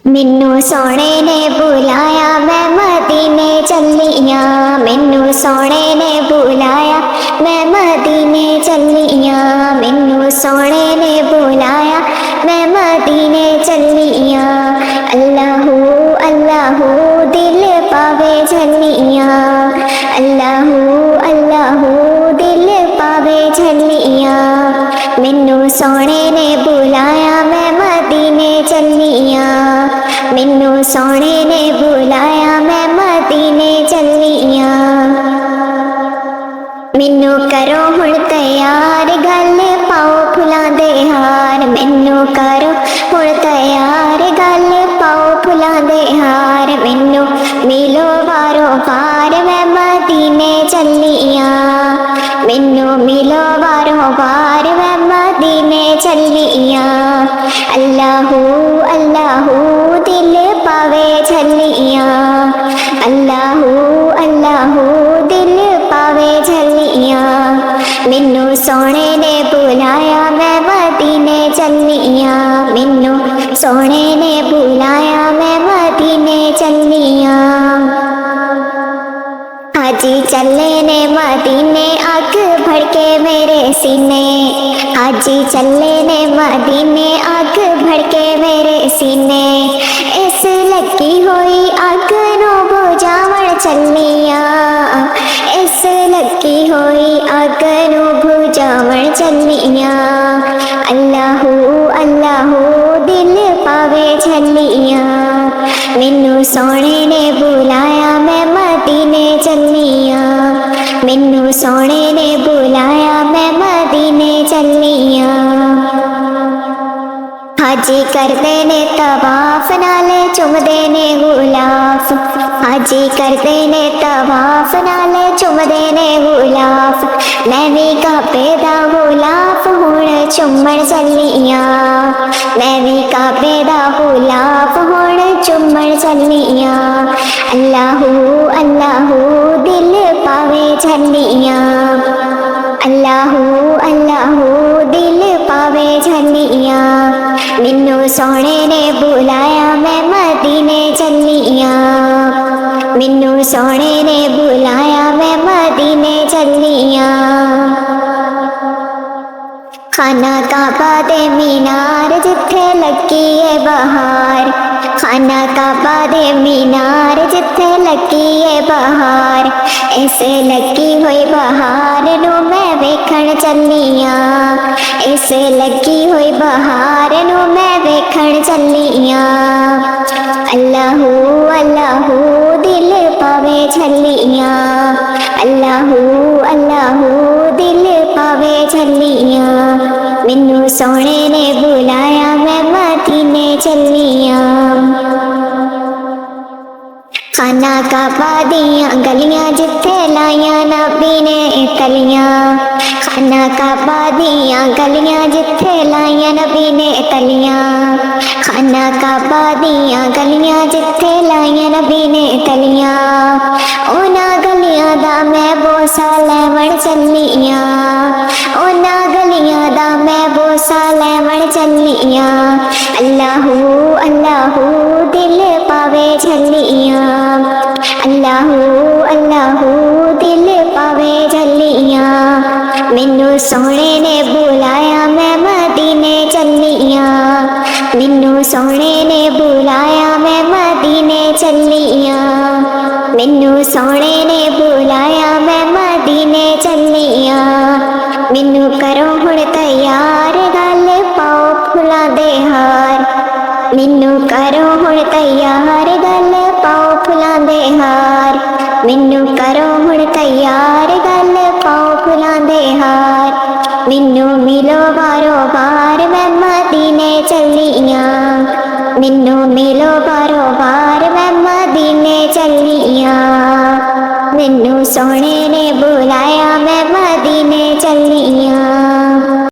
मैनू सोने ने बुलाया मैं मदीने चलिया, मैनू सोने ने बुलाया मैं मदीने चलिया, मैनू सोने ने बुलाया मैं मदीने चलिया। अल्लाहू अल्लाहू दिल पावे झलिया, अल्लाहू अल्लाहू दिल पावे झलिया। मैनू सोने ने बुलाया मैं मदीने चलिया, मैनू सोने ने बुलाया मैं मदीने चलिया। मैनू करो हुण तैयार गल पाओ फुलां दे हार, मैनू करो हुण तैयार गल पाओ फुलां दे हार। मैनू मिलो वारो वार मैं मदीने चलिया, मैनू मिलो वारो वार मैं मदीने चलिया। अल्लाहू अल्लाहू दिल पावे झलिया, अल्लाहू अल्लाहू दिल पावे झलिया। मैनू सोने ने बुलाया मैं मदीने चलिया, मैनू सोने ने बुलाया मैं मदीने चलिया। हाजी चले ने मदीने आग भड़के मेरे सीने, हाजी चले ने मदीने आग भड़के मेरे सीने। इस लगी हुई आग नू बुझावण चलिया, इस लगी हुई आग नू बुझावण चलिया। अल्लाहू अल्लाहू दिल पावे झलिया, मैनू सोने ने बुलाया मैं मदीने चलिया, मैनू सोने ने बुलाया मैं मदीने चलिया। हाजी करदे ने तवाफ नाले चुमदे ने गुलाफ, हाजी करदे ने तवाफ नाले चुमदे ने गुलाफ। मैं भी काबे दा गुलाफ हुण चुम्मण चलिया, मैं भी काबे दा गुलाफ हुण चुम्मण चलिया। अल्लाहू अल्लाहू दिल पावे झलिया, अल्लाहू अल्लाहू दिल पावे झलिया। मैनू सोने ने बुलाया मैं मदीने चलिया, मैनू सोने ने बुलाया मैं मदीने चलिया। खाना काबा दे मीनार जिथे लगी है बहार, खाना काबा दे मीनार जिथे लगी है बहार। ऐसे लगी हुई बहार नू मैं वेखण चलिया, ऐसे लगी हुई बहार नू मैं वेखण चलिया। अल्लाहू अल्लाहू दिल पावे झलिया, अल्लाहू अल्लाहू दिल पावे झलिया। मैनू सोने ने बुलाया मैं मदीने चलिया। खाना काबा दियां गलियां जिथे लाइया नबी ने तलियां, खाना काबा दियां गलियां जिथे लाइया नबी ने तलियां। खाना काबा दियां गलियां जिथे लाइया नबी ने तलियां। उन्हां गलियां दा मैं बोसा लैवण चलिया, उन्हां गलियां दा मैं बोसा लैवण चलिया। अल्लाहू अल्लाहू दिल पावे झलिया, अल्लाहू अल्लाहू दिल पावे झलिया। मैनू सोने ने बुलाया मैं मदीने चलिया, मैनू सोने ने बुलाया मैं मदीने चलिया, मैनू सोने ने बुलाया मैं मदीने चलिया। मैनू करो हुण तैयार गल पाओ फुलां दे हार, मैनू करो हुण तैयार गल पाओ फुलां दे हार। मैनू करो हुण तैयार गल पाओ फुलां दे हार। मैनू मिलो वारो वार मैं मदीने चलिया, मैनू मिलो वारो वार मैं मदीने चलिया। मैनू सोने ने बुलाया